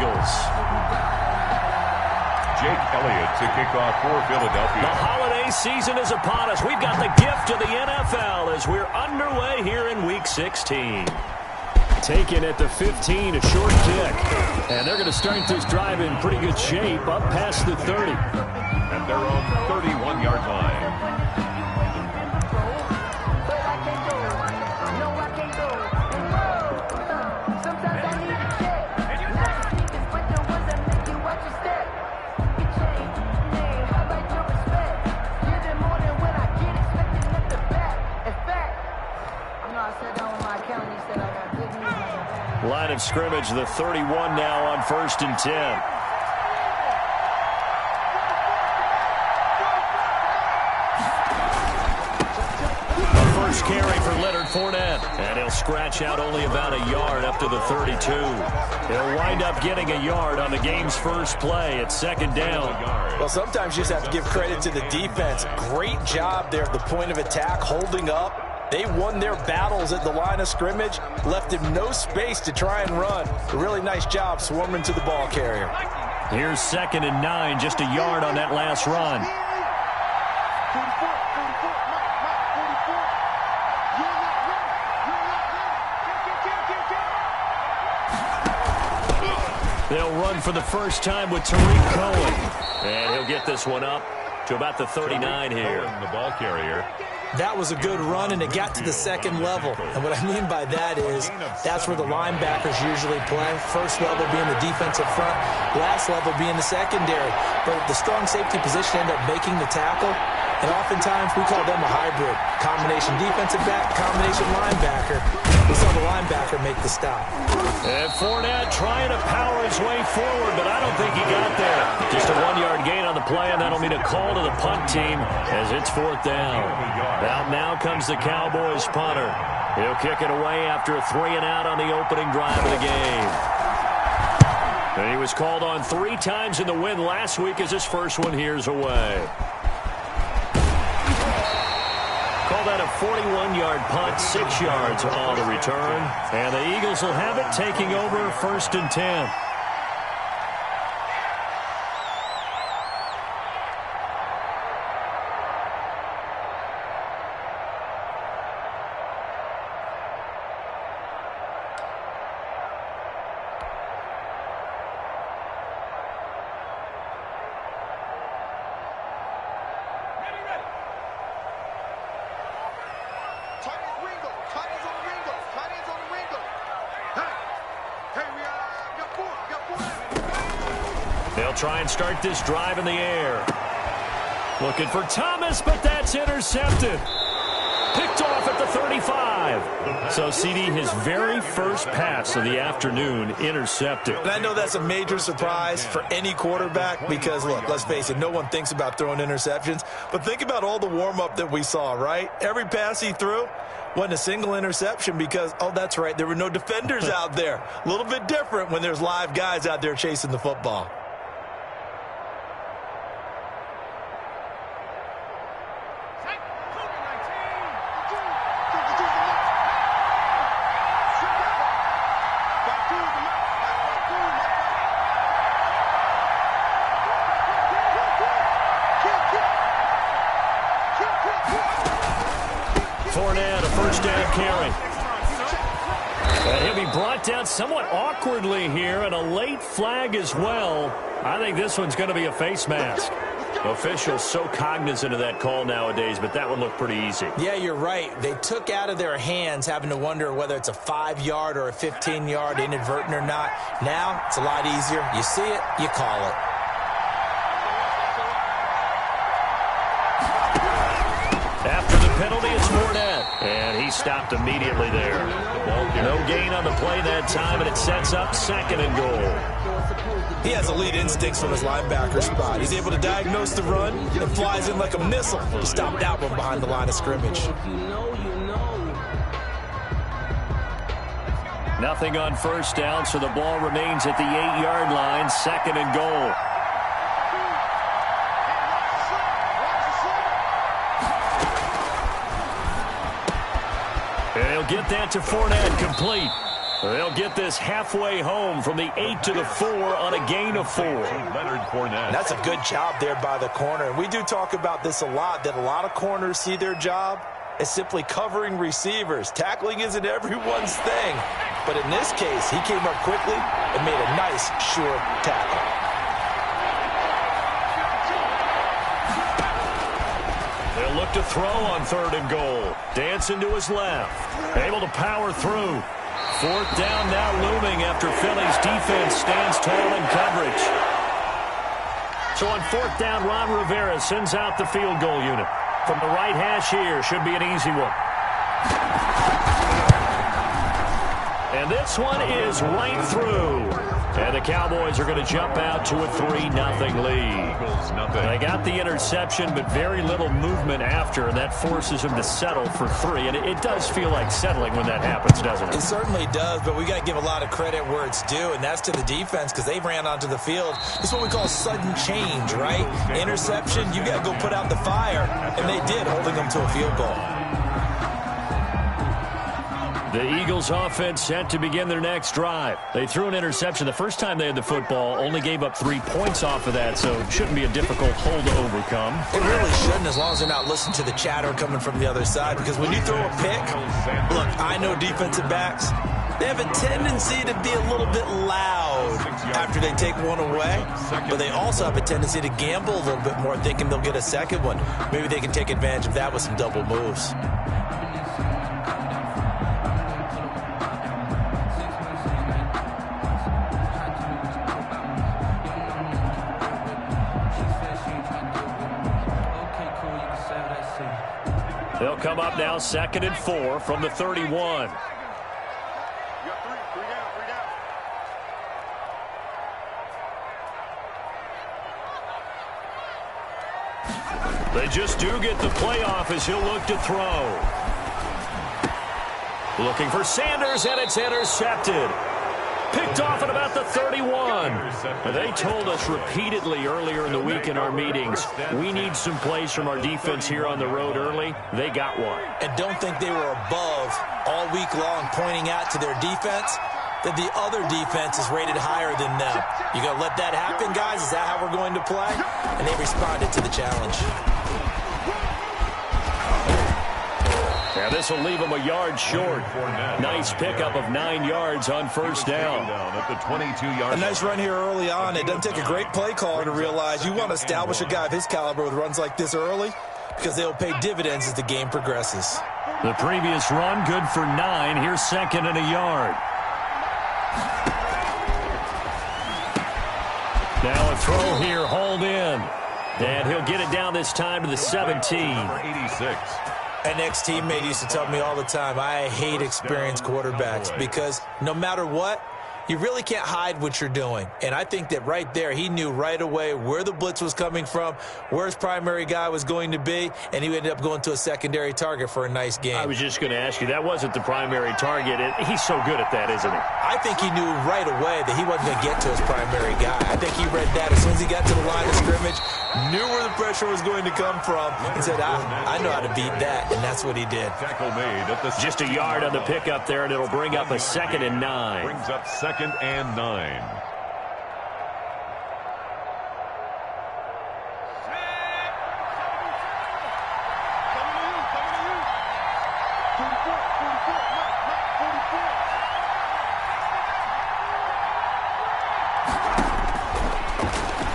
Eagles. Jake Elliott to kick off for Philadelphia. The holiday season is upon us. We've got the gift of the NFL as we're underway here in Week 16. Taken at the 15, a short kick. And they're going to start this drive in pretty good shape, up past the 30. At their own 31-yard line. Line of scrimmage, the 31 now on 1st and 10. A first carry for Leonard Fournette. And he'll scratch out only about a yard up to the 32. He'll wind up getting a yard on the game's first play at 2nd down. Well, sometimes you just have to give credit to the defense. Great job there at the point of attack, holding up. They won their battles at the line of scrimmage, left him no space to try and run. A really nice job swarming to the ball carrier. Here's 2nd and 9, just a yard on that last run. They'll run for the first time with Tariq Cohen. And he'll get this one up to about the 39 here. The ball carrier. That was a good run, and it got to the 2nd level. And what I mean by that is that's where the linebackers usually play. First level being the defensive front, last level being the secondary. But the strong safety position ended up making the tackle, and oftentimes we call them a hybrid. Combination defensive back, combination linebacker. We saw the linebacker make the stop. And Fournette trying to power his way forward, but I don't think he got there. Just a 1-yard gain on the play, and that'll mean a call to the punt team as it's 4th down. Out now comes the Cowboys punter. He'll kick it away after a 3-and-out on the opening drive of the game. And he was called on 3 times in the win last week as his first one here's away. Call that a 41-yard punt, 6 yards on the return. And the Eagles will have it, taking over 1st and 10. They'll try and start this drive in the air. Looking for Thomas, but that's intercepted. Picked off at the 35. So, CD, his very first pass of the afternoon intercepted. And I know that's a major surprise for any quarterback because, look, let's face it, no one thinks about throwing interceptions. But think about all the warm-up that we saw, right? Every pass he threw wasn't a single interception because, oh, that's right, there were no defenders out there. A little bit different when there's live guys out there chasing the football. Fournette, a first down carry. And he'll be brought down somewhat awkwardly here, and a late flag as well. I think this one's going to be a face mask. Officials so cognizant of that call nowadays, but that one looked pretty easy. Yeah, you're right. They took out of their hands having to wonder whether it's a 5-yard or a 15-yard inadvertent or not. Now, it's a lot easier. You see it, you call it. After the penalty, it's Fournette. And he stopped immediately there. No gain on the play that time, and it sets up 2nd and goal. He has elite instincts from his linebacker spot. He's able to diagnose the run and flies in like a missile. He stopped that one behind the line of scrimmage. Nothing on first down, so the ball remains at the 8-yard line, 2nd and goal. And he'll get that to Fournette, complete. They'll get this halfway home from the 8 to the 4 on a gain of 4. Leonard Fournette. That's a good job there by the corner. And we do talk about this a lot, that a lot of corners see their job as simply covering receivers. Tackling isn't everyone's thing. But in this case, he came up quickly and made a nice, sure tackle. They'll look to throw on 3rd and goal. Dancing to his left. Able to power through. 4th down now looming after Philly's defense stands tall in coverage. So on 4th down, Ron Rivera sends out the field goal unit. From the right hash here, should be an easy one. And this one is right through. And the Cowboys are going to jump out to a 3-0 lead. They got the interception, but very little movement after, and that forces them to settle for 3. And it does feel like settling when that happens, doesn't it? It certainly does, but we got to give a lot of credit where it's due, and that's to the defense because they ran onto the field. It's what we call sudden change, right? Interception, you got to go put out the fire, and they did, holding them to a field goal. The Eagles offense set to begin their next drive. They threw an interception the first time they had the football, only gave up 3 points off of that, so it shouldn't be a difficult hole to overcome. It really shouldn't, as long as they're not listening to the chatter coming from the other side, because when you throw a pick, look, I know defensive backs, they have a tendency to be a little bit loud after they take one away, but they also have a tendency to gamble a little bit more, thinking they'll get a second one. Maybe they can take advantage of that with some double moves. They'll come up now 2nd and 4 from the 31. They just do get the playoff as he'll look to throw. Looking for Sanders, and it's intercepted. Picked off at about the 31. They told us repeatedly earlier in the week in our meetings, we need some plays from our defense here on the road early. They got one. And don't think they were above all week long pointing out to their defense that the other defense is rated higher than them. You going to let that happen, guys? Is that how we're going to play? And they responded to the challenge. Now this will leave him a yard short. Nice pickup of 9 yards on 1st down. At the 22-yard A nice run here early on. It doesn't take a great play caller to realize you want to establish a guy of his caliber with runs like this early because they'll pay dividends as the game progresses. The previous run, good for 9. Here's 2nd and a yard. Now a throw here, hauled in. And he'll get it down this time to the 17. 86. An ex-teammate used to tell me all the time, I hate experienced quarterbacks because no matter what, you really can't hide what you're doing. And I think that right there, he knew right away where the blitz was coming from, where his primary guy was going to be, and he ended up going to a secondary target for a nice game. I was just going to ask you, that wasn't the primary target. He's so good at that, isn't he? I think he knew right away that he wasn't going to get to his primary guy. I think he read that as soon as he got to the line of scrimmage, knew where the pressure was going to come from, and said, I know how to beat that, and that's what he did. Tackle made at the just a yard on the pickup there, and it'll bring up a 2nd and 9. brings up 2nd and 9.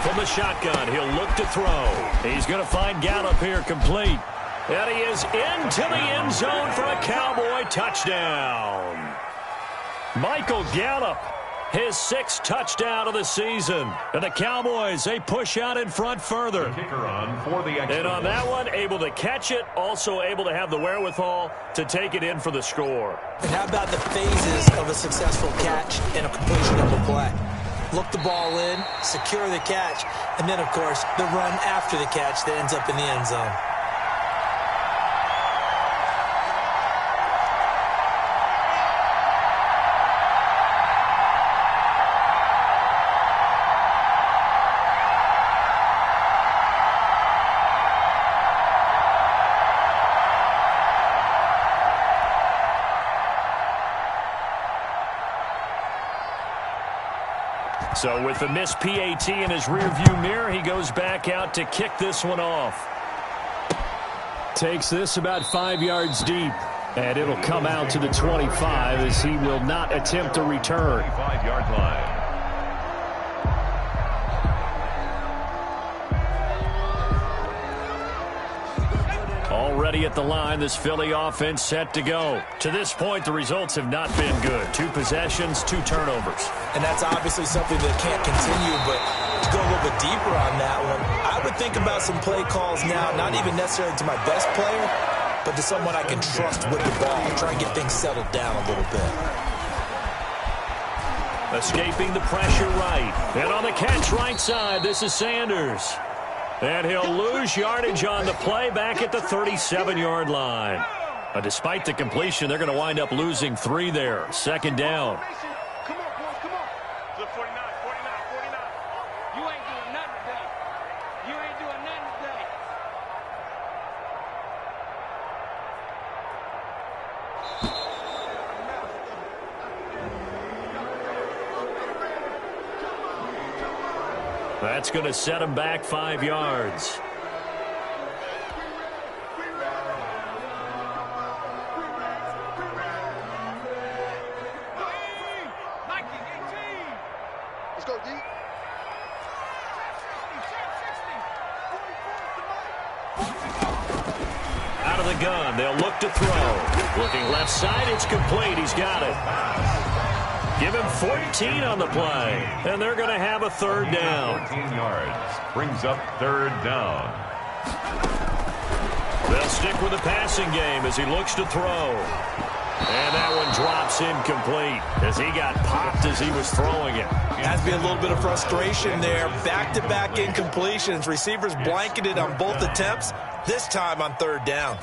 From the shotgun, he'll look to throw. He's going to find Gallup here complete. And he is into the end zone for a Cowboy touchdown. Michael Gallup, his 6th touchdown of the season. And the Cowboys, they push out in front further. Kicker on for the extra. And on that one, able to catch it, also able to have the wherewithal to take it in for the score. And how about the phases of a successful catch and a completion of a play? Look the ball in, secure the catch, and then, of course, the run after the catch that ends up in the end zone. So with the missed PAT in his rearview mirror, he goes back out to kick this one off. Takes this about 5 yards deep. And it'll come out to the 25 as he will not attempt to return. 25-yard line. Already at the line, this Philly offense set to go. To this point, the results have not been good. 2 possessions, 2 turnovers. And that's obviously something that can't continue, but to go a little bit deeper on that one, I would think about some play calls now, not even necessarily to my best player, but to someone I can trust with the ball. Try and get things settled down a little bit. Escaping the pressure right. And on the catch right side, this is Sanders. And he'll lose yardage on the play back at the 37-yard line. Despite the completion, they're going to wind up losing 3 there. Second down. Come on, boys, come on. To the 49, 49, 49. You ain't doing nothing today. You ain't doing nothing today. That's going to set him back 5 yards. Let's go, D. Out of the gun, they'll look to throw. Looking left side, it's complete. He's got it. Give him 14 on the play, and they're going to have a 3rd down. 14 yards. Brings up 3rd down. They'll stick with the passing game as he looks to throw. And that one drops incomplete as he got popped as he was throwing it. Has to be a little bit of frustration there. Back-to-back incompletions. Receivers blanketed on both attempts, this time on 3rd down.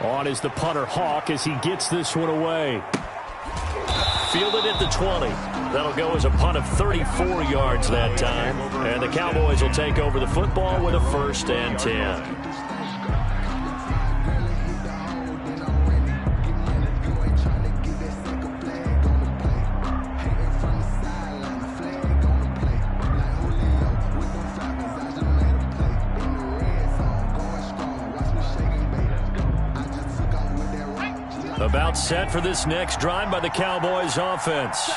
On is the punter Hawk as he gets this one away. Fielded at the 20. That'll go as a punt of 34 yards that time. And the Cowboys will take over the football with a 1st and 10. About set for this next drive by the Cowboys offense.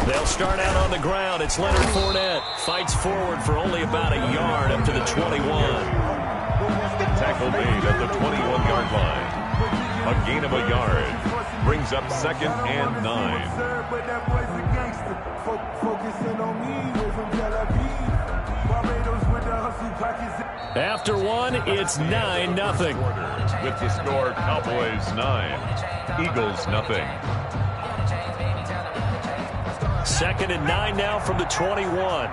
They'll start out on the ground. It's Leonard Fournette. Fights forward for only about a yard up to the 21. Tackle made at the 21-yard line. A gain of a yard. Brings up 2nd and 9. After one, it's 9-0. With the score, Cowboys 9, Eagles 0. 2nd and 9 now from the 21.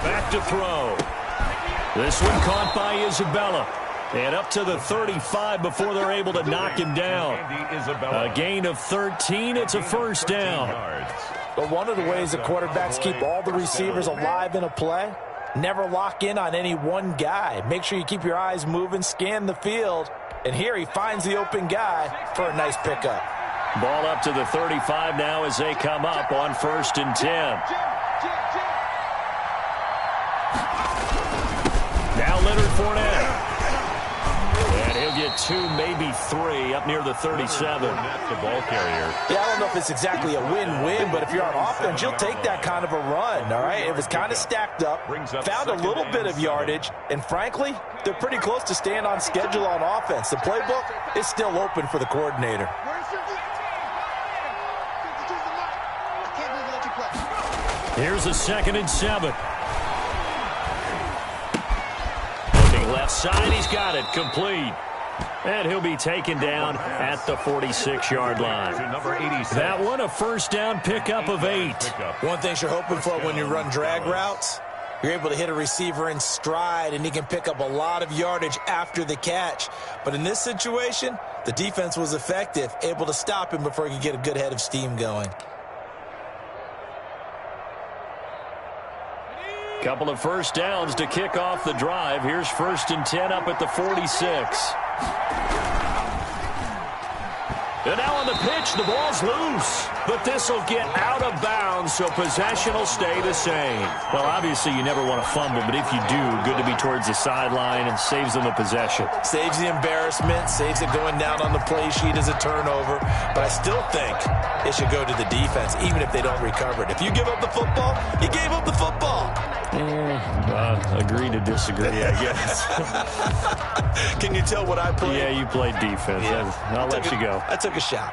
Back to throw. This one caught by Isabella. And up to the 35 before they're able to knock him down. A gain of 13. It's a 1st down. But one of the ways the quarterbacks keep all the receivers alive in a play, never lock in on any one guy. Make sure you keep your eyes moving, scan the field. And here he finds the open guy for a nice pickup. Ball up to the 35 now as they come up on 1st and 10. Now Leonard Fournette. And he'll get 2, maybe 3 up near the 37. That's the ball carrier. Yeah, I don't know if it's exactly a win-win, but if you're on offense, you'll take that kind of a run, all right? It was kind of stacked up, found a little bit of yardage, and frankly, they're pretty close to staying on schedule on offense. The playbook is still open for the coordinator. Here's a 2nd and 7. Left side, he's got it, complete. And he'll be taken down at the 46-yard line. Number 86. That one, a 1st down pickup of 8. One thing you're hoping for when you run drag routes, you're able to hit a receiver in stride, and he can pick up a lot of yardage after the catch. But in this situation, the defense was effective, able to stop him before he could get a good head of steam going. Couple of first downs to kick off the drive. Here's 1st and 10 up at the 46. And now on the pitch, the ball's loose. But this will get out of bounds, so possession will stay the same. Well, obviously, you never want to fumble, but if you do, good to be towards the sideline and saves them the possession. Saves the embarrassment, saves it going down on the play sheet as a turnover. But I still think it should go to the defense, even if they don't recover it. If you give up the football, you gave up the football. Agree to disagree, I guess. Can you tell what I played? Yeah, you played defense. Yeah. I'll let you go. I took a shot.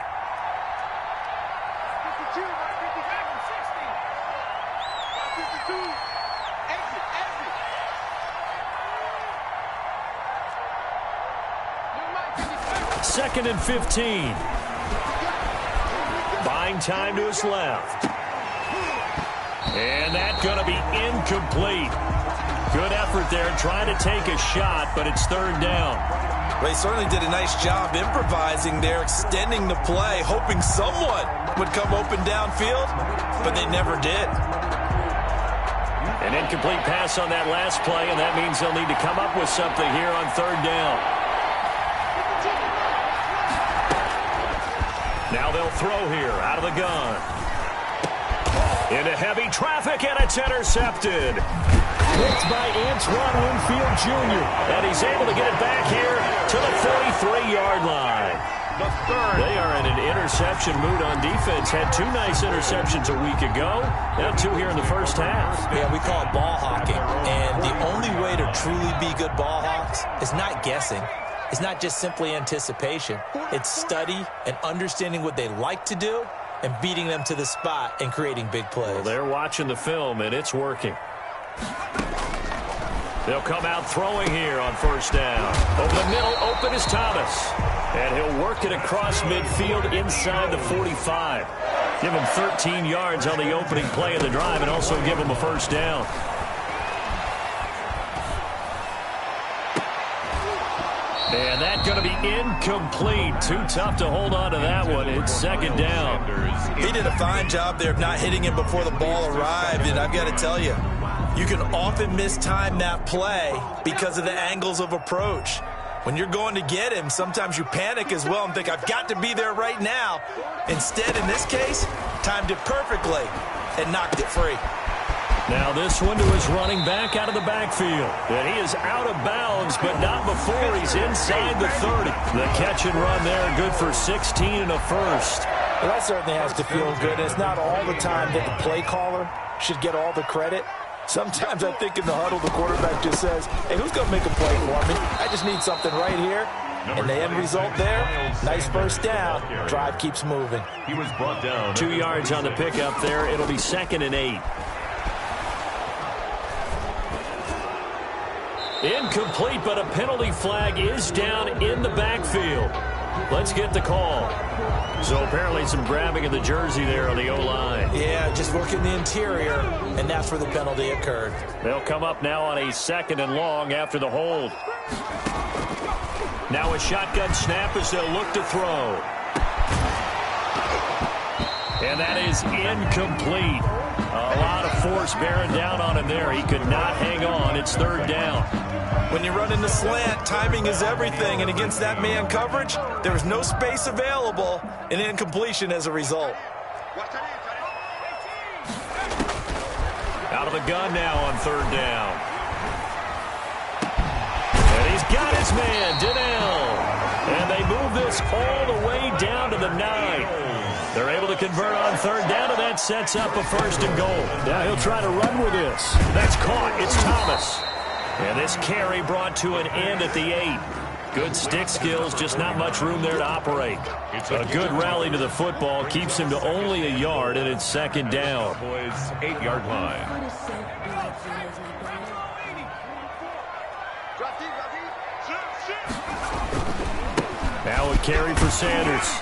Second and 15. Buying time to his left. And that's going to be incomplete. Good effort there trying to take a shot, but it's 3rd down. They certainly did a nice job improvising there, extending the play, hoping someone would come open downfield, but they never did. An incomplete pass on that last play, and that means they'll need to come up with something here on 3rd down. Now they'll throw here out of the gun. Into heavy traffic, and it's intercepted. Picked by Antoine Winfield Jr. And he's able to get it back here to the 43-yard line. They are in an interception mood on defense. Had 2 nice interceptions a week ago. Now 2 here in the first half. Yeah, we call it ball hawking. And the only way to truly be good ball hawks is not guessing. It's not just simply anticipation. It's study and understanding what they like to do and beating them to the spot and creating big plays. Well, they're watching the film, and it's working. They'll come out throwing here on 1st down. Over the middle, open is Thomas. And he'll work it across midfield inside the 45. Give him 13 yards on the opening play of the drive and also give him a 1st down. And that's going to be incomplete. Too tough to hold on to that one. It's 2nd down. He did a fine job there of not hitting him before the ball arrived. And I've got to tell you, you can often mistime that play because of the angles of approach. When you're going to get him, sometimes you panic as well and think, I've got to be there right now. Instead, in this case, timed it perfectly and knocked it free. Now this one to his running back out of the backfield. And he is out of bounds, but not before he's inside the 30. The catch and run there, good for 16 and a 1st. Well, that certainly has to feel good. It's not all the time that the play caller should get all the credit. Sometimes I think in the huddle, the quarterback just says, hey, who's going to make a play for me? I just need something right here. And the end result there, nice 1st down. Drive keeps moving. He was brought down. 2 yards on the pickup there. It'll be 2nd and 8. Incomplete, but a penalty flag is down in the backfield. Let's get the call. So apparently some grabbing of the jersey there on the O-line. Yeah, just working the interior, and that's where the penalty occurred. They'll come up now on a 2nd and long after the hold. Now a shotgun snap as they'll look to throw. And that is incomplete. A lot of force bearing down on him there. He could not hang on. It's 3rd down. When you run in the slant, timing is everything. And against that man coverage, there was no space available, and incompletion as a result. Out of the gun now on 3rd down. And he's got his man, Donnell. And they move this all the way down to the 9. They're able to convert on 3rd down, and that sets up a 1st and goal. Now he'll try to run with this. That's caught. It's Thomas. And this carry brought to an end at the 8. Good stick skills, just not much room there to operate. A good rally to the football keeps him to only a yard, and it's 2nd down. Boys, 8-yard line. Now a carry for Sanders.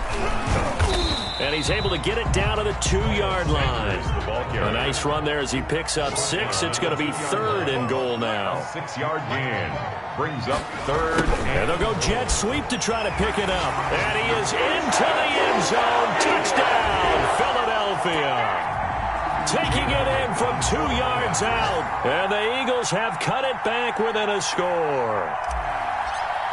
And he's able to get it down to the 2-yard line. A nice run there as he picks up 6. It's going to be 3rd and goal now. 6-yard gain. Brings up 3rd. And they'll go jet sweep to try to pick it up. And he is into the end zone. Touchdown, Philadelphia. taking it in from 2 yards out. And the Eagles have cut it back within a score.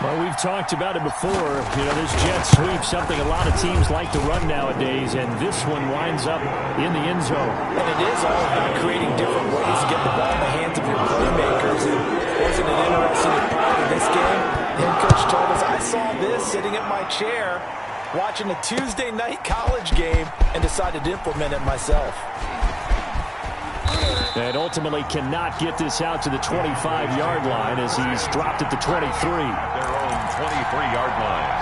Well, we've talked about it before. You know, this jet sweep, something a lot of teams like to run nowadays, and this one winds up in the end zone. And it is all about creating different ways to get the ball in the hands of your playmakers. And wasn't it interesting part of this game? The head coach told us, I saw this sitting at my chair watching a Tuesday night college game and decided to implement it myself. And ultimately cannot get this out to the 25-yard line as he's dropped at the 23. Their own 23-yard line.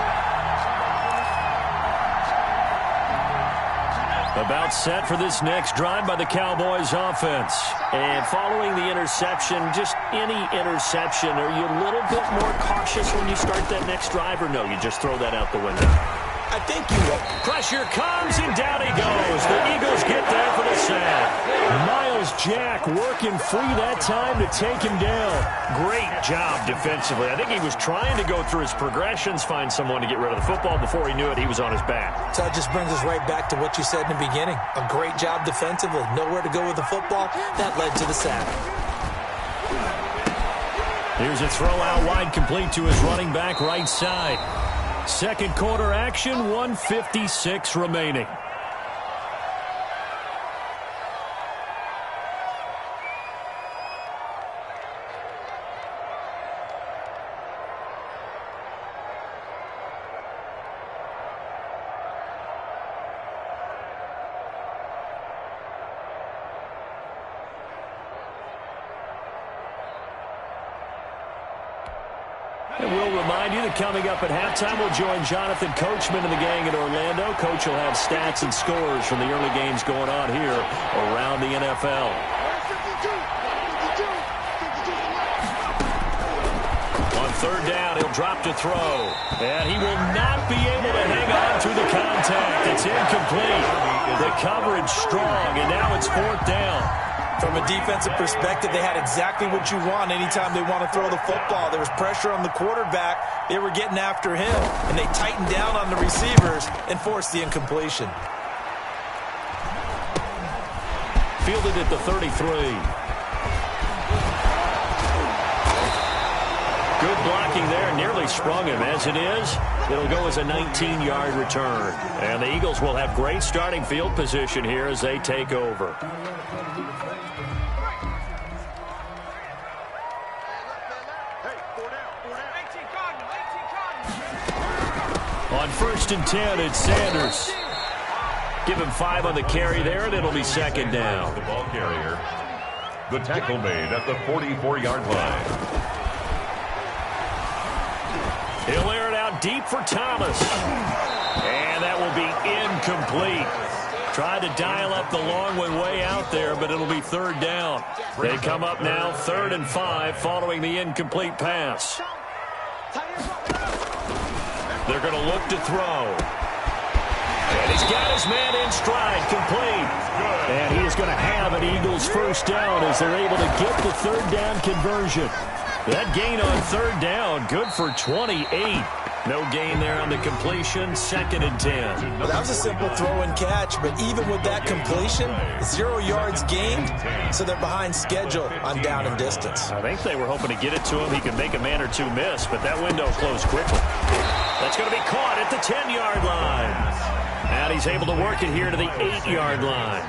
About set for this next drive by the Cowboys offense. And following the interception, just any interception, are you a little bit more cautious when you start that next drive, or no, you just throw that out the window? I think you will. Pressure comes, and down he goes. The Eagles get there for the sack. Myles Jack working free that time to take him down. Great job defensively. I think he was trying to go through his progressions, find someone to get rid of the football. Before he knew it, he was on his back. So it just brings us right back to what you said in the beginning. A great job defensively. Nowhere to go with the football. That led to the sack. Here's a throw out wide, complete to his running back right side. Second quarter action, 1:56 remaining. And we'll remind you that coming up at halftime, we'll join Jonathan Coachman and the gang in Orlando. Coach will have stats and scores from the early games going on here around the NFL. On third down, he'll drop to throw. And he will not be able to hang on through the contact. It's incomplete. The coverage strong, and now it's fourth down. From a defensive perspective, they had exactly what you want anytime they want to throw the football. There was pressure on the quarterback. They were getting after him, and they tightened down on the receivers and forced the incompletion. Fielded at the 33. Good blocking there, nearly sprung him. As it is, it'll go as a 19-yard return. And the Eagles will have great starting field position here as they take over. On first and 10, it's Sanders. Give him 5 on the carry there, and it'll be second down. The ball carrier. The tackle made at the 44-yard line. He'll air it out deep for Thomas. And that will be incomplete. Tried to dial up the long way out there, but it'll be third down. They come up now 3rd and 5 following the incomplete pass. They're going to look to throw. And he's got his man in stride, complete. And he is going to have an Eagles first down as they're able to get the third down conversion. That gain on third down, good for 28. No gain there on the completion, 2nd and 10. Well, that was a simple throw and catch, but even with that completion, 0 yards gained, so they're behind schedule on down and distance. I think they were hoping to get it to him. He could make a man or two miss, but that window closed quickly. That's going to be caught at the 10-yard line. And he's able to work it here to the 8-yard line.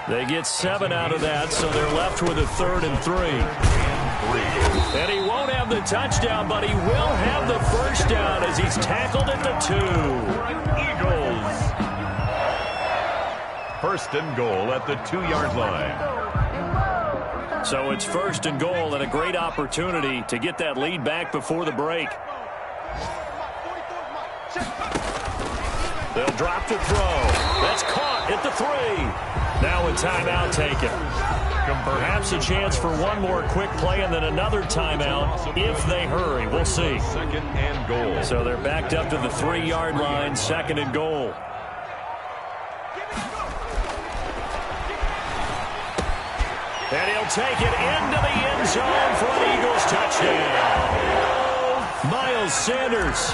They get 7 out of that, so they're left with a 3rd and 3. And he won't have the touchdown, but he will have the first down as he's tackled at the 2. Eagles. First and goal at the 2-yard line. So it's first and goal and a great opportunity to get that lead back before the break. They'll drop to throw. That's caught at the 3. Now a timeout taken. Perhaps a chance for one more quick play and then another timeout if they hurry. We'll see. 2nd and goal. So they're backed up to the 3-yard line, 2nd and goal. And he'll take it into the end zone for an Eagles touchdown. Miles Sanders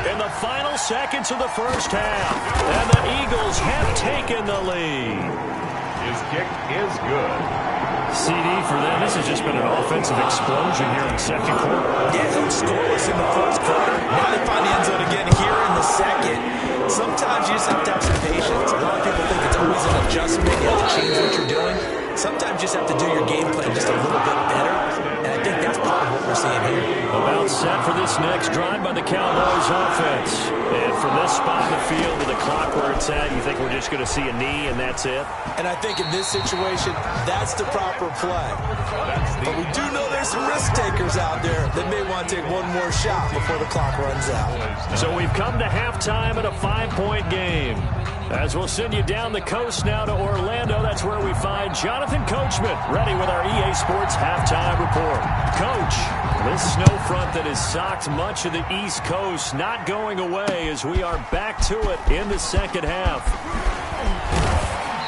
in the final seconds of the first half. And the Eagles have taken the lead. His kick is good. CD for them. This has just been an offensive explosion here in the second quarter. Yeah, it was scoreless in the first quarter. Now they find the end zone again here in the second. Sometimes you just have to have some patience. A lot of people think it's always an adjustment. You have to change what you're doing. Sometimes you just have to do your game plan just a little bit better. And I think that's part of what we're seeing here. About set for this next drive by the Cowboys offense. And from this spot in the field with the clock where it's at, you think we're just going to see a knee and that's it? And I think in this situation, that's the proper play. But we do know there's some risk takers out there that may want to take one more shot before the clock runs out. So we've come to halftime in a 5-point game. As we'll send you down the coast now to Orlando, that's where we find Jonathan Coachman ready with our EA Sports halftime report. Coach, this snow front that has socked much of the East Coast not going away as we are back to it in the second half.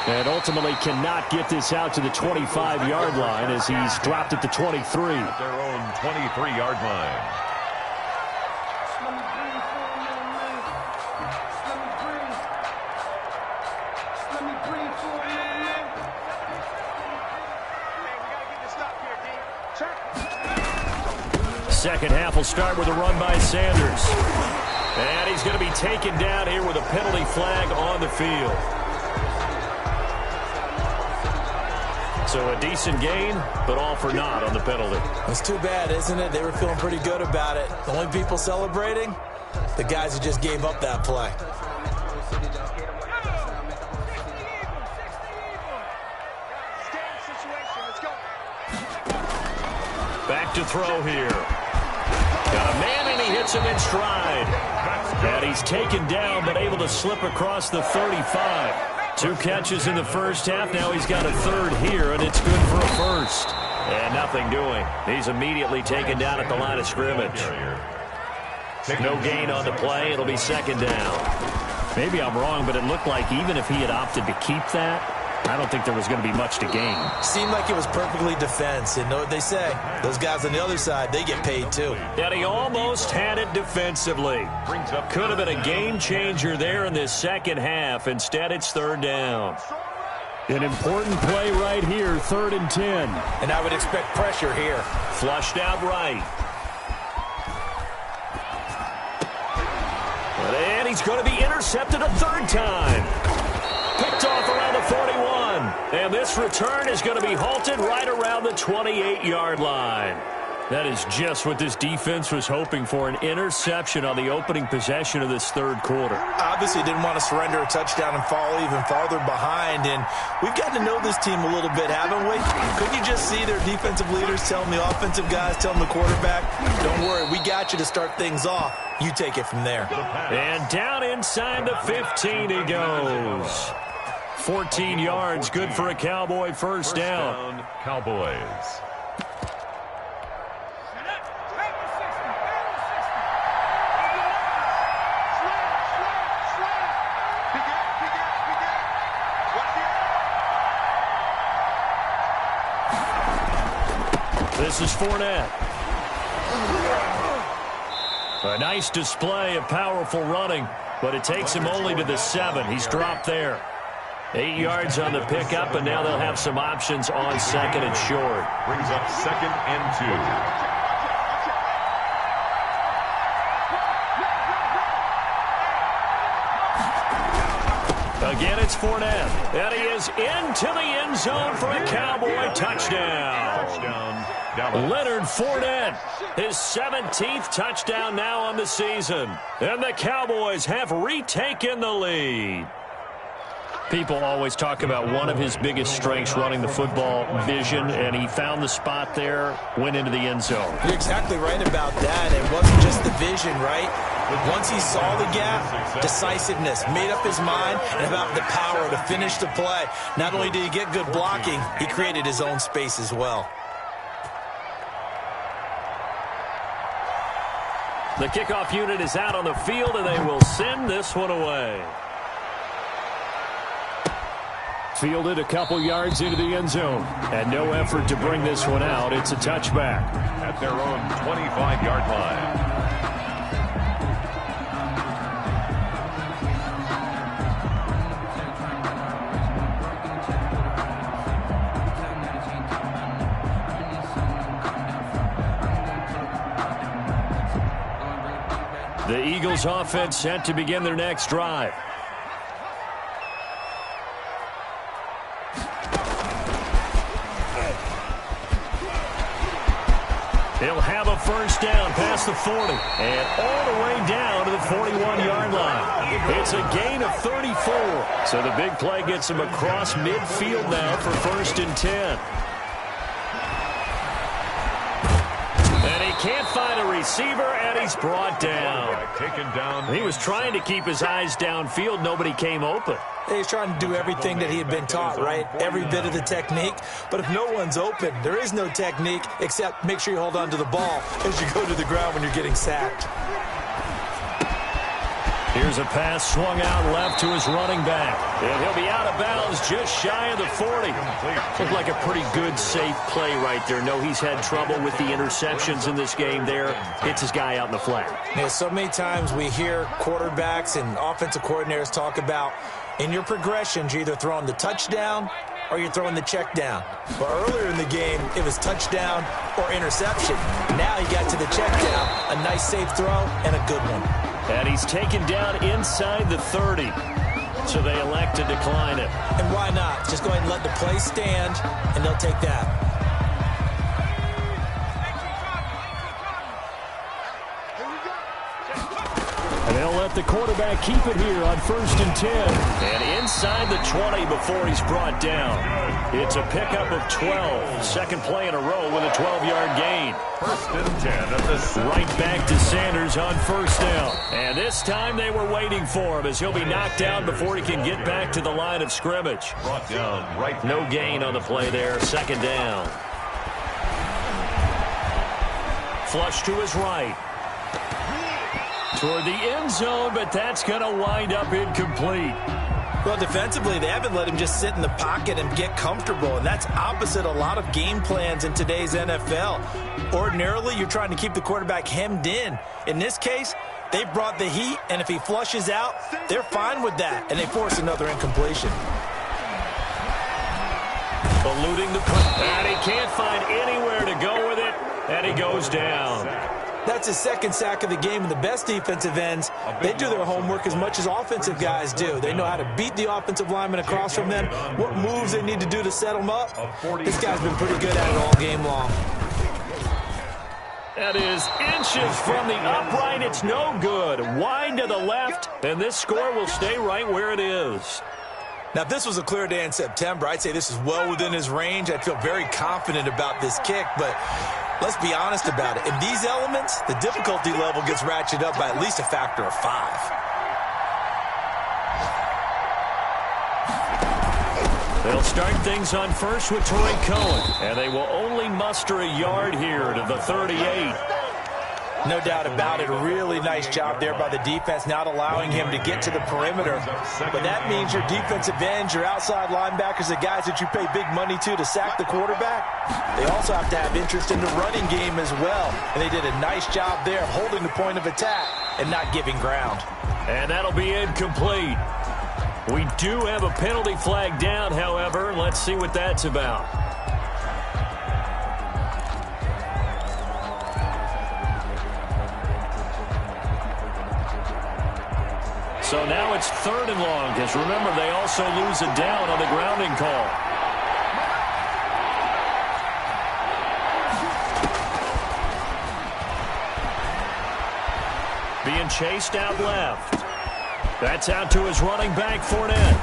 And ultimately cannot get this out to the 25-yard line as he's dropped at the 23. At their own 23-yard line. Second half will start with a run by Sanders. And he's going to be taken down here with a penalty flag on the field. So a decent gain, but all for naught on the penalty. It's too bad, isn't it? They were feeling pretty good about it. The only people celebrating, the guys who just gave up that play. Back to throw here. Got a man, and he hits him in stride. And he's taken down, but able to slip across the 35. 2 catches in the first half. Now he's got a third here, and it's good for a first. And nothing doing. He's immediately taken down at the line of scrimmage. No gain on the play. It'll be second down. Maybe I'm wrong, but it looked like even if he had opted to keep that, I don't think there was going to be much to gain. Seemed like it was perfectly defense. And know what they say? Those guys on the other side, they get paid too. And he almost had it defensively. Could have been a game changer there in this second half. Instead, it's third down. An important play right here, 3rd and 10. And I would expect pressure here. Flushed out right. And he's going to be intercepted a third time. Picked off around the 41. And this return is going to be halted right around the 28-yard line. That is just what this defense was hoping for, an interception on the opening possession of this third quarter. Obviously didn't want to surrender a touchdown and fall even farther behind. And we've gotten to know this team a little bit, haven't we? Couldn't you just see their defensive leaders telling the offensive guys, telling the quarterback, don't worry, we got you to start things off. You take it from there. And down inside the 15 he goes. 14 yards, good for a Cowboy first down. Cowboys. This is Fournette. A nice display of powerful running, but it takes him only to the 7. He's dropped there. 8 yards on the pickup, and now they'll have some options on second and short. Brings up 2nd and 2. Again, it's Fournette. And he is into the end zone for a Cowboy touchdown. Leonard Fournette, his 17th touchdown now on the season. And the Cowboys have retaken the lead. People always talk about one of his biggest strengths running the football, vision, and he found the spot there, went into the end zone. You're exactly right about that. It wasn't just the vision, right? Once he saw the gap, decisiveness, made up his mind, and about the power to finish the play. Not only did he get good blocking, he created his own space as well. The kickoff unit is out on the field, and they will send this one away. Fielded a couple yards into the end zone. And no effort to bring this one out. It's a touchback. At their own 25-yard line. The Eagles offense set to begin their next drive. He'll have a first down past the 40 and all the way down to the 41-yard line. It's a gain of 34. So the big play gets him across midfield now for 1st and 10. And he can't find a receiver, and he's brought down. Taken down. He was trying to keep his eyes downfield. Nobody came open. He's trying to do everything that he had been taught, right? Every bit of the technique. But if no one's open, there is no technique except make sure you hold on to the ball as you go to the ground when you're getting sacked. Here's a pass swung out left to his running back. And he'll be out of bounds just shy of the 40. Looked like a pretty good, safe play right there. No, he's had trouble with the interceptions in this game there. Hits his guy out in the flat. Yeah, so many times we hear quarterbacks and offensive coordinators talk about in your progressions, you're either throwing the touchdown or you're throwing the check down. But earlier in the game, it was touchdown or interception. Now he got to the check down, a nice safe throw, and a good one. And he's taken down inside the 30. So they elect to decline it. And why not? Just go ahead and let the play stand, and they'll take that. And they'll let the quarterback keep it here on 1st and 10. And inside the 20 before he's brought down. It's a pickup of 12. Second play in a row with a 12-yard gain. 1st and 10 at the center. Right back to Sanders on 1st down. And this time they were waiting for him as he'll be knocked down before he can get back to the line of scrimmage. Brought down right. No gain on the play there. 2nd down. Flush to his right. Toward the end zone, but that's going to wind up incomplete. Well, defensively, they haven't let him just sit in the pocket and get comfortable, and that's opposite a lot of game plans in today's NFL. Ordinarily, you're trying to keep the quarterback hemmed in. In this case, they brought the heat, and if he flushes out, they're fine with that, and they force another incompletion. Eluding the punt, and he can't find anywhere to go with it, and he goes down. That's his 2nd sack of the game, and the best defensive ends, they do their homework as much as offensive guys do. They know how to beat the offensive lineman across from them, what moves they need to do to set them up. This guy's been pretty good at it all game long. That is inches from the upright. It's no good. Wide to the left, and this score will stay right where it is. Now, if this was a clear day in September, I'd say this is well within his range. I'd feel very confident about this kick, but let's be honest about it. In these elements, the difficulty level gets ratcheted up by at least a factor of 5. They'll start things on 1st with Torrey Cohen, and they will only muster a yard here to the 38. No doubt about it. A really nice job there by the defense, not allowing him to get to the perimeter. But that means your defensive ends, your outside linebackers, the guys that you pay big money to sack the quarterback, they also have to have interest in the running game as well. And they did a nice job there of holding the point of attack and not giving ground. And that'll be incomplete. We do have a penalty flag down, however. Let's see what that's about. So now it's 3rd and long, because remember, they also lose a down on the grounding call. Being chased out left. That's out to his running back, Fournette.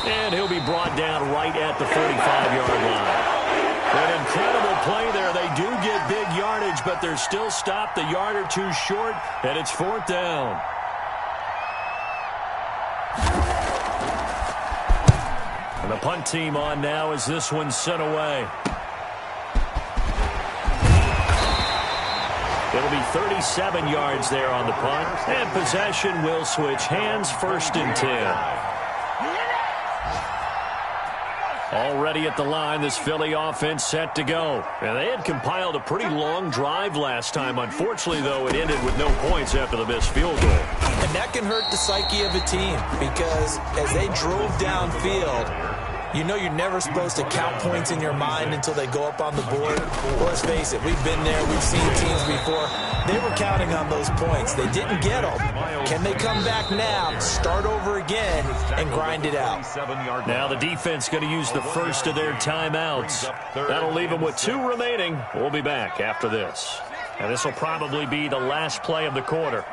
And he'll be brought down right at the 45-yard line. An incredible play there. They do get big yardage, but they're still stopped a yard or two short, and it's 4th down. And the punt team on now as this one's sent away. It'll be 37 yards there on the punt. And possession will switch hands, 1st and 10. Already at the line, this Philly offense set to go. And they had compiled a pretty long drive last time. Unfortunately, though, it ended with no points after the missed field goal. And that can hurt the psyche of a team because as they drove downfield, You know you're never supposed to count points in your mind until they go up on the board. Well, let's face it, we've been there. We've seen teams before. They were counting on those points. They didn't get them. Can they come back now, start over again, and grind it out? Now the defense going to use the first of their timeouts. That'll leave them with 2 remaining. We'll be back after this. And this will probably be the last play of the quarter.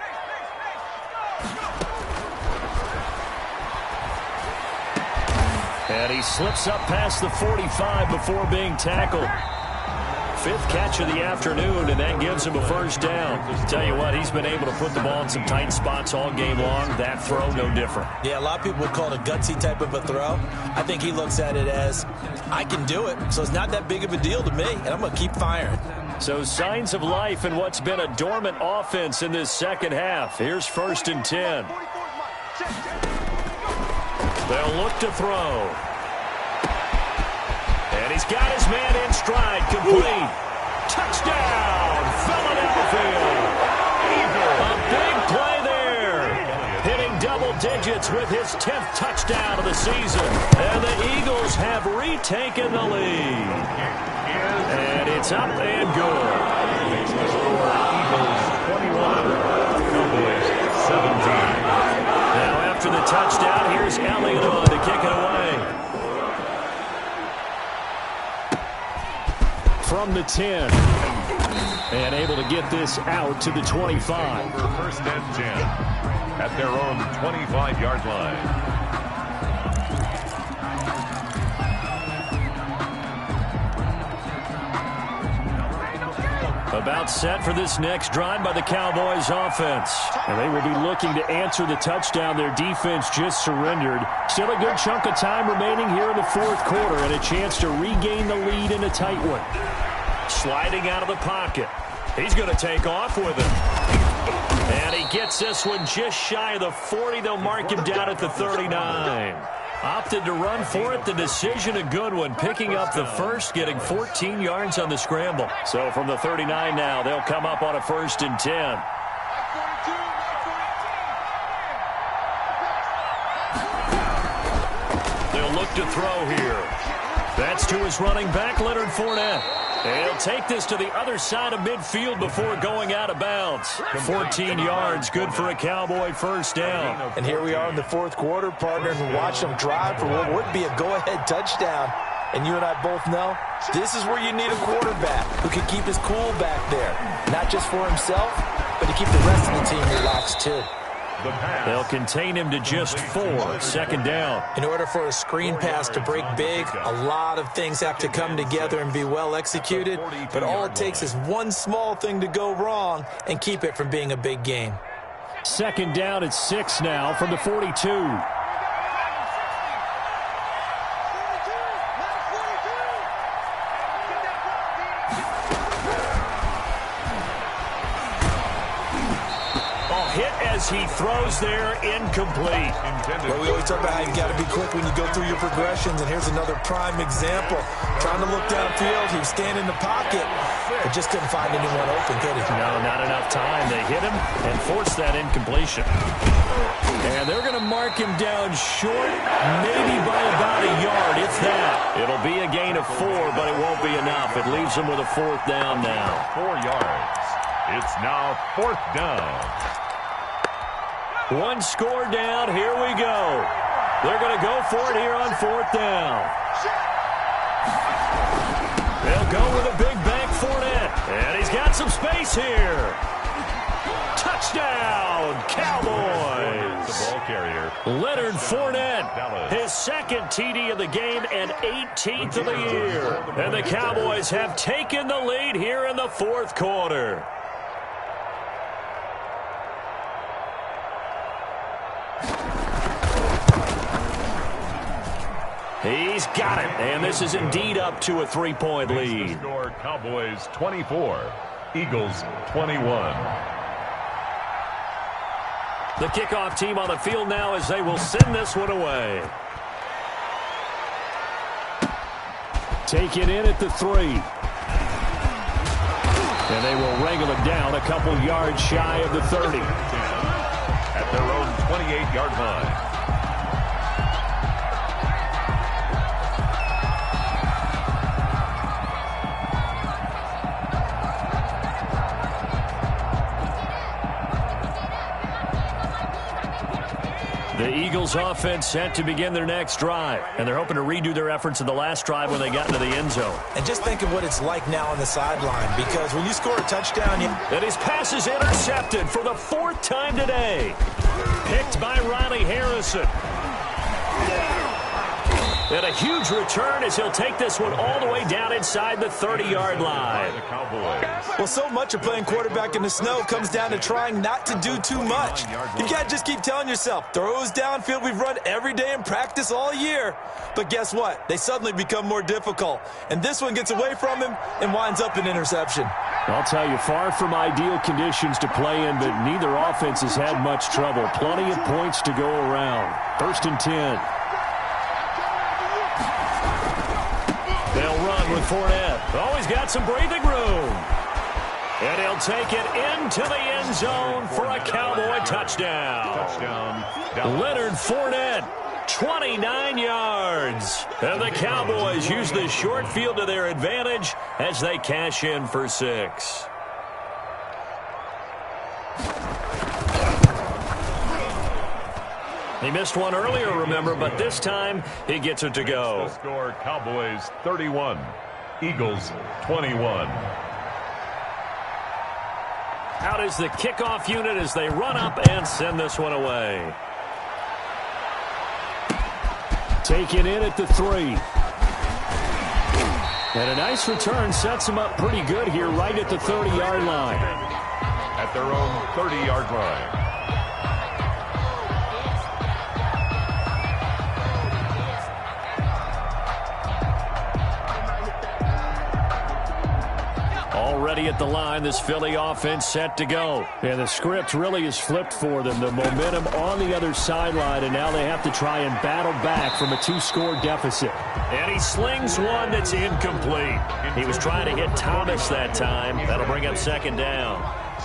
And he slips up past the 45 before being tackled. 5th catch of the afternoon, and that gives him a first down. Tell you what, he's been able to put the ball in some tight spots all game long. That throw, no different. Yeah, a lot of people would call it a gutsy type of a throw. I think he looks at it as, I can do it, so it's not that big of a deal to me, and I'm going to keep firing. So signs of life in what's been a dormant offense in this second half. Here's 1st and 10. They'll look to throw. And he's got his man in stride, complete. Touchdown, Philadelphia. A big play there. Hitting double digits with his 10th touchdown of the season. And the Eagles have retaken the lead. And it's up and good. Eagles 21, Cowboys 17. Now after the touchdown, here's Elliott on to kick it away. From the 10. And able to get this out to the 25. 1st and 10 at their own 25-yard line. About set for this next drive by the Cowboys offense. And they will be looking to answer the touchdown their defense just surrendered. Still a good chunk of time remaining here in the 4th quarter and a chance to regain the lead in a tight one. Sliding out of the pocket. He's going to take off with it. And he gets this one just shy of the 40. They'll mark him down at the 39. Opted to run for it. The decision a good one. Picking up the first, getting 14 yards on the scramble. So from the 39 now, they'll come up on a 1st and 10. They'll look to throw here. That's to his running back, Leonard Fournette. And he'll take this to the other side of midfield before going out of bounds. 14 yards, good for a Cowboy first down. And here we are in the 4th quarter, partner, and watch them drive for what would be a go-ahead touchdown. And you and I both know this is where you need a quarterback who can keep his cool back there. Not just for himself, but to keep the rest of the team relaxed too. They'll contain him to just 4. 2nd down. In order for a screen pass to break big, a lot of things have to come together and be well executed. But all it takes is one small thing to go wrong and keep it from being a big game. 2nd down at 6 now from the 42. He throws there, incomplete. Well, we always talk about how you got to be quick when you go through your progressions, and here's another prime example. Trying to look downfield, he was standing in the pocket, but just couldn't find anyone open, could he? No, not enough time. They hit him and forced that incompletion. And they're going to mark him down short, maybe by about a yard, if that. It'll be a gain of 4, but it won't be enough. It leaves him with a 4th down now. 4 yards. It's now 4th down. 1 score down. Here we go. They're going to go for it here on 4th down. They'll go with a big bank Fournette. And he's got some space here. Touchdown, Cowboys. The ball carrier, Leonard Fournette, his 2nd TD of the game and 18th of the year. And the Cowboys have taken the lead here in the 4th quarter. He's got it, and this is indeed up to a 3-point lead. Score, Cowboys 24, Eagles 21. The kickoff team on the field now as they will send this one away. Take it in at the 3. And they will wrangle it down a couple yards shy of the 30. At their own 28-yard line. Eagles offense set to begin their next drive. And they're hoping to redo their efforts in the last drive when they got into the end zone. And just think of what it's like now on the sideline, because when you score a touchdown... And his pass is intercepted for the 4th time today. Picked by Riley Harrison. And a huge return as he'll take this one all the way down inside the 30-yard line. Well, so much of playing quarterback in the snow comes down to trying not to do too much. You can't just keep telling yourself, throws downfield we've run every day in practice all year. But guess what? They suddenly become more difficult. And this one gets away from him and winds up an interception. I'll tell you, far from ideal conditions to play in, but neither offense has had much trouble. Plenty of points to go around. 1st and 10. They'll run with Fournette. Always got some breathing room. And he'll take it into the end zone for a Cowboy touchdown. Leonard Fournette, 29 yards. And the Cowboys use the short field to their advantage as they cash in for 6. He missed one earlier, remember, but this time he gets it to go. The score, Cowboys 31, Eagles 21. Out is the kickoff unit as they run up and send this one away. Taken in at the 3. And a nice return sets him up pretty good here right at the 30-yard line. At their own 30-yard line. Already at the line, this Philly offense set to go. And the script really is flipped for them. The momentum on the other sideline, and now they have to try and battle back from a 2-score deficit. And he slings one that's incomplete. He was trying to hit Thomas that time. That'll bring up 2nd down.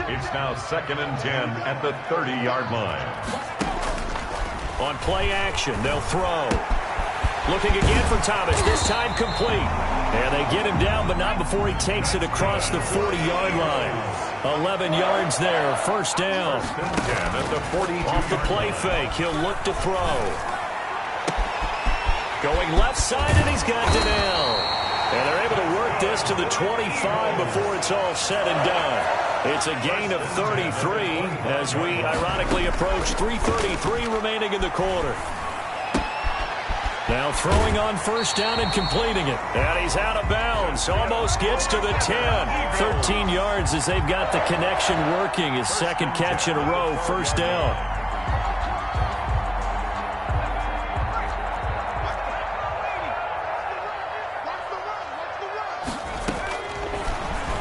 It's now 2nd and 10 at the 30-yard line. On play action, they'll throw. Looking again for Thomas, this time complete. And they get him down, but not before he takes it across the 40-yard line. 11 yards there, 1st down. At the 40. Off the play fake, he'll look to throw. Going left side, and he's got Donnell. And they're able to work this to the 25 before it's all said and done. It's a gain of 33 as we ironically approach 3:33 remaining in the quarter. Now throwing on 1st down and completing it. And he's out of bounds. Almost gets to the 10. 13 yards as they've got the connection working. His 2nd catch in a row. 1st down.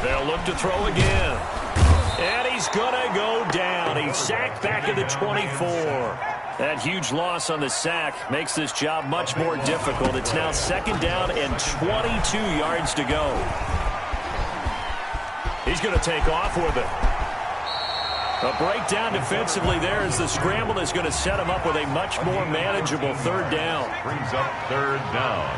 They'll look to throw again. And he's going to go down. He's sacked back at the 24. That huge loss on the sack makes this job much more difficult. It's now 2nd down and 22 yards to go. He's going to take off with it. A breakdown defensively there as the scramble is going to set him up with a much more manageable 3rd down. Brings up 3rd down.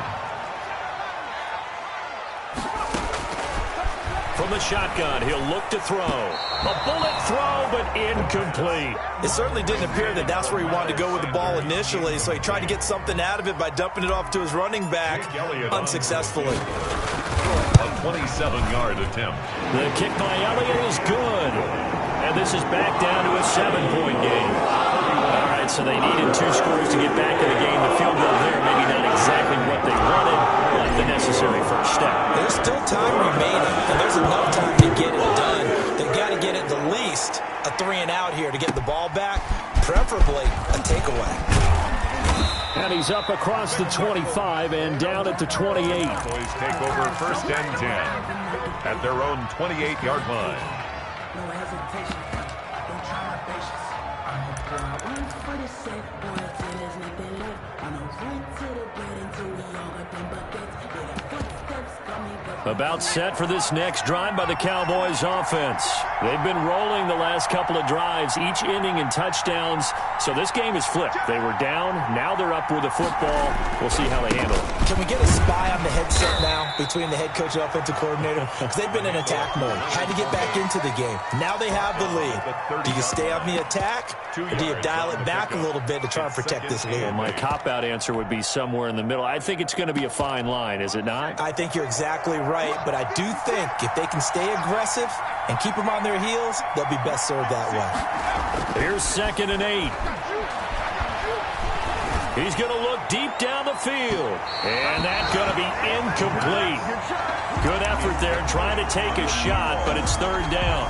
From the shotgun, he'll look to throw. A bullet throw, but incomplete. It certainly didn't appear that that's where he wanted to go with the ball initially, so he tried to get something out of it by dumping it off to his running back unsuccessfully. A 27-yard attempt. The kick by Elliott is good. And this is back down to a 7-point game. All right, so they needed 2 scores to get back in the game. The field goal there, maybe not exactly what they wanted, but the necessary first step. There's still time remaining, and there's enough time to get it done. They've got to get at the least a 3-and-out here to get the ball back, preferably a takeaway. And he's up across the 25 and down at the 28. Boys take over 1st and 10 at their own 28-yard line. No hesitation, don't try my patience. I'm a for the safe, boy, till there's nothing left. I'm a run to the bed until we all got them buckets. Yeah, the footsteps coming back. About set for this next drive by the Cowboys offense. They've been rolling the last couple of drives, each inning in touchdowns. So this game is flipped. They were down, now they're up with the football. We'll see how they handle it. Can we get a spy on the headset now between the head coach and offensive coordinator? Because they've been in attack mode. Had to get back into the game. Now they have the lead. Do you stay on the attack, or do you dial it back? back a little bit to try and protect this lead. Well, my cop-out answer would be somewhere in the middle. I think it's going to be a fine line, is it not? I think you're exactly right, but I do think if they can stay aggressive and keep them on their heels, they'll be best served that way. Here's 2nd and 8. He's going to look deep down the field. And that's going to be incomplete. Good effort there trying to take a shot, but it's 3rd down.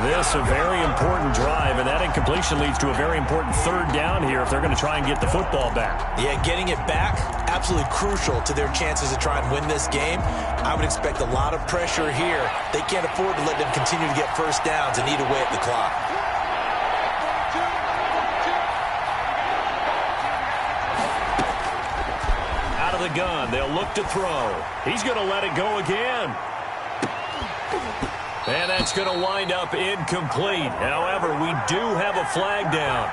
This a very important drive, and that incompletion leads to a very important 3rd down here if they're going to try and get the football back. Yeah, getting it back, absolutely crucial to their chances to try and win this game. I would expect a lot of pressure here. They can't afford to let them continue to get first downs and eat away at the clock. Out of the gun, they'll look to throw. He's going to let it go again. And that's going to wind up incomplete. However, we do have a flag down.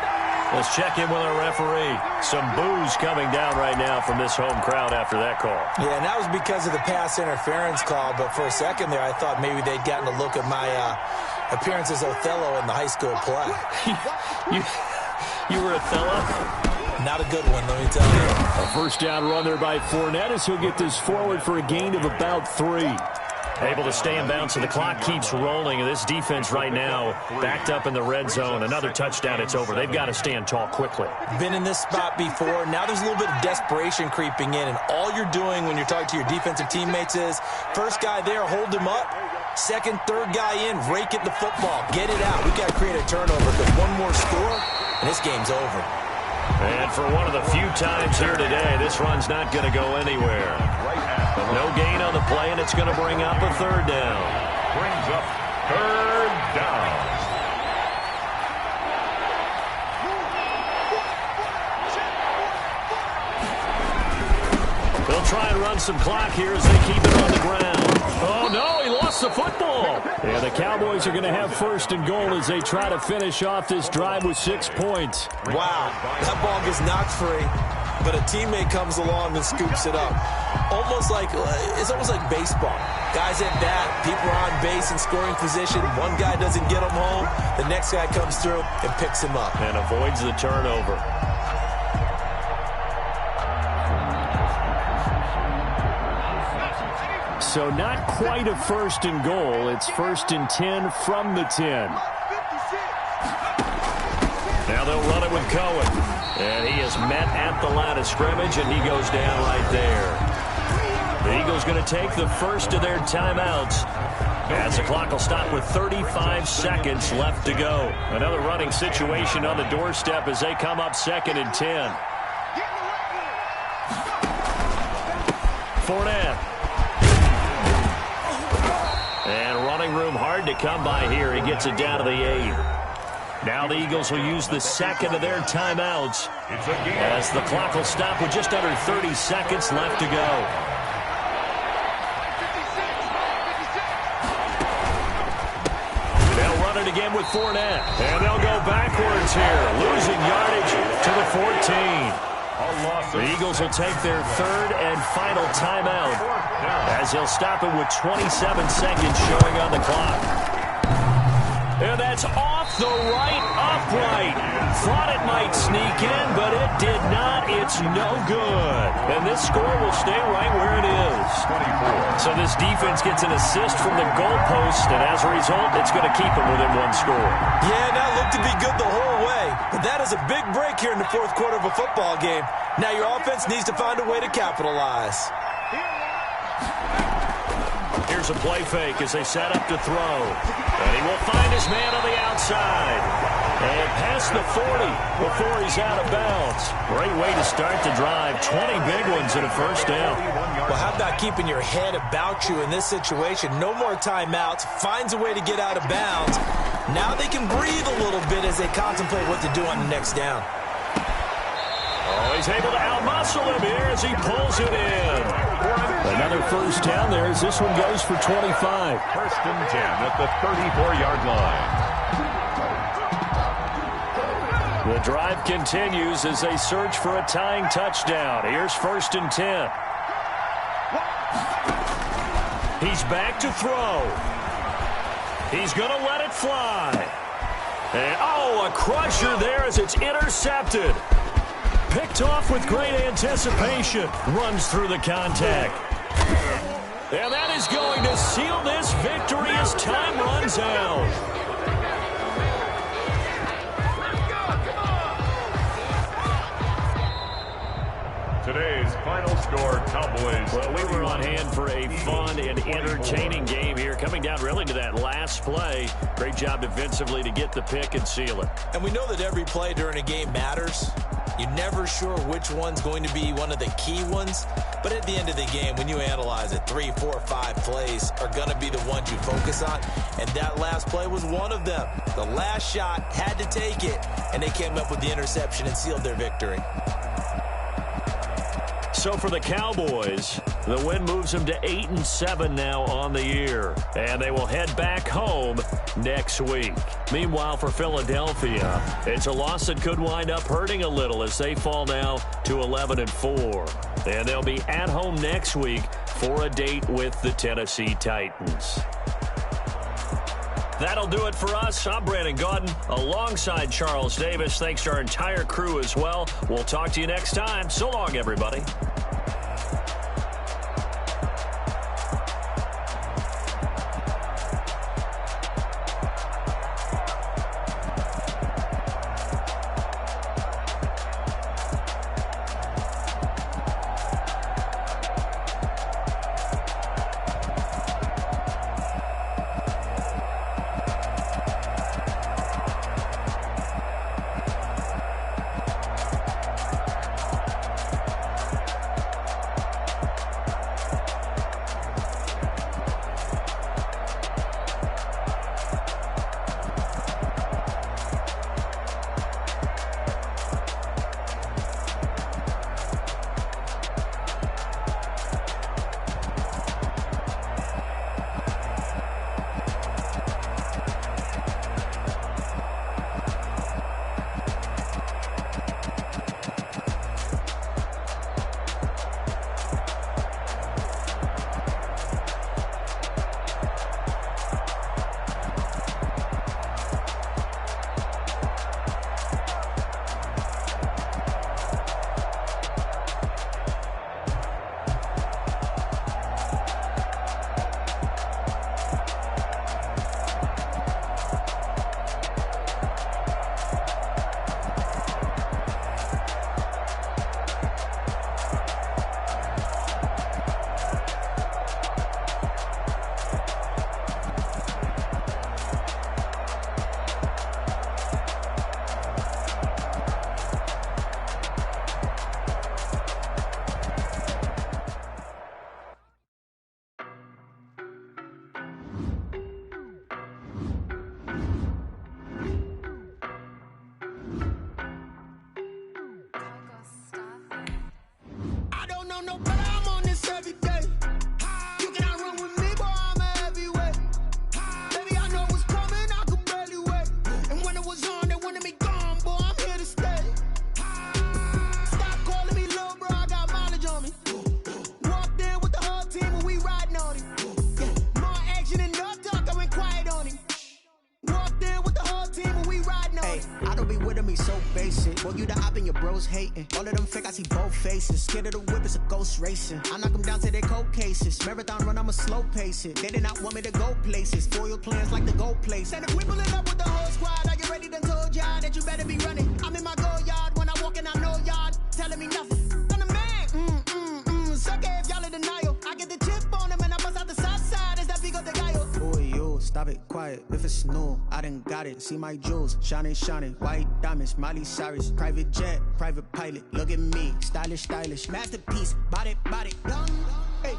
Let's check in with our referee. Some boos coming down right now from this home crowd after that call. Yeah, and that was because of the pass interference call, but for a second there I thought maybe they'd gotten a look at my appearance as Othello in the high school play. You were Othello? Not a good one, let me tell you. A first down run there by Fournette as he'll get this forward for a gain of about 3. Able to stay in bounds, so the clock keeps rolling. And this defense right now backed up in the red zone. Another touchdown, it's over. They've got to stand tall quickly. Been in this spot before. Now there's a little bit of desperation creeping in, and all you're doing when you're talking to your defensive teammates is first guy there, hold him up. Second, third guy in, rake at the football. Get it out. We've got to create a turnover because one more score, and this game's over. And for one of the few times here today, this run's not going to go anywhere. No gain on the play, and it's going to bring up a 3rd down. Brings up 3rd down. They'll try and run some clock here as they keep it on the ground. Oh, no, he lost the football. Yeah, the Cowboys are going to have 1st and goal as they try to finish off this drive with 6 points. Wow, that ball gets knocked free, but a teammate comes along and scoops it up. It's almost like baseball. Guys at bat, people are on base in scoring position. One guy doesn't get him home. The next guy comes through and picks him up. And avoids the turnover. So not quite a 1st and goal. It's 1st and 10 from the 10. Now they'll run it with Cohen. And he is met at the line of scrimmage, and he goes down right there. The Eagles going to take the first of their timeouts as the clock will stop with 35 seconds left to go. Another running situation on the doorstep as they come up 2nd and 10. Fournette. And running room hard to come by here. He gets it down to the 8. Now the Eagles will use the 2nd of their timeouts as the clock will stop with just under 30 seconds left to go. They'll run it again with Fournette. And they'll go backwards here, losing yardage to the 14. The Eagles will take their 3rd and final timeout as they'll stop it with 27 seconds showing on the clock. And that's off the right upright. Thought it might sneak in, but it did not. It's no good. And this score will stay right where it is. 24. So this defense gets an assist from the goalpost, and as a result, it's going to keep them within 1 score. Yeah, that looked to be good the whole way. But that is a big break here in the 4th quarter of a football game. Now your offense needs to find a way to capitalize. Here's a play fake as they set up to throw. And he will find his man on the outside. And past the 40 before he's out of bounds. Great way to start the drive. 20 big ones and a first down. Well, how about keeping your head about you in this situation? No more timeouts. Finds a way to get out of bounds. Now they can breathe a little bit as they contemplate what to do on the next down. Oh, he's able to outmuscle him here as he pulls it in. Another first down there as this one goes for 25. 1st and 10 at the 34-yard line. The drive continues as they search for a tying touchdown. Here's 1st and 10. He's back to throw. He's going to let it fly. And, oh, a crusher there as it's intercepted. Picked off with great anticipation. Runs through the contact. And that is going to seal this victory as time runs out. Today's final score, Cowboys. Well, we were on hand for a fun and entertaining game here. Coming down really to that last play. Great job defensively to get the pick and seal it. And we know that every play during a game matters. You're never sure which one's going to be one of the key ones. But at the end of the game, when you analyze it, 3, 4, 5 plays are going to be the ones you focus on. And that last play was one of them. The last shot had to take it, and they came up with the interception and sealed their victory. So for the Cowboys, the win moves them to 8-7 now on the year. And they will head back home next week. Meanwhile, for Philadelphia, it's a loss that could wind up hurting a little as they fall now to 11-4. And they'll be at home next week for a date with the Tennessee Titans. That'll do it for us. I'm Brandon Gaudin alongside Charles Davis. Thanks to our entire crew as well. We'll talk to you next time. So long, everybody. Boy, you the op and your bros hating. All of them fake, I see both faces. Scared of the whip, it's a ghost racing. I knock them down to their cold cases. Marathon run, I'ma slow pace it. They did not want me to go places. Foil plans like the go place. And if we pulling up with the whole squad, are you ready? Done told y'all that you better be running. I'm in my go yard when I walk in, I know y'all telling me nothing. I'm the man, suck it if y'all in denial. I get the chip on them and I bust out the south side. Is that Vigo de Gallo? Boy, yo, stop it, quiet. If it's new, I done got it. See my jewels, shining, shining. White diamonds, Miley Cyrus. Private jet, private pilot. Look at me, stylish, stylish. Masterpiece, body, young. Hey.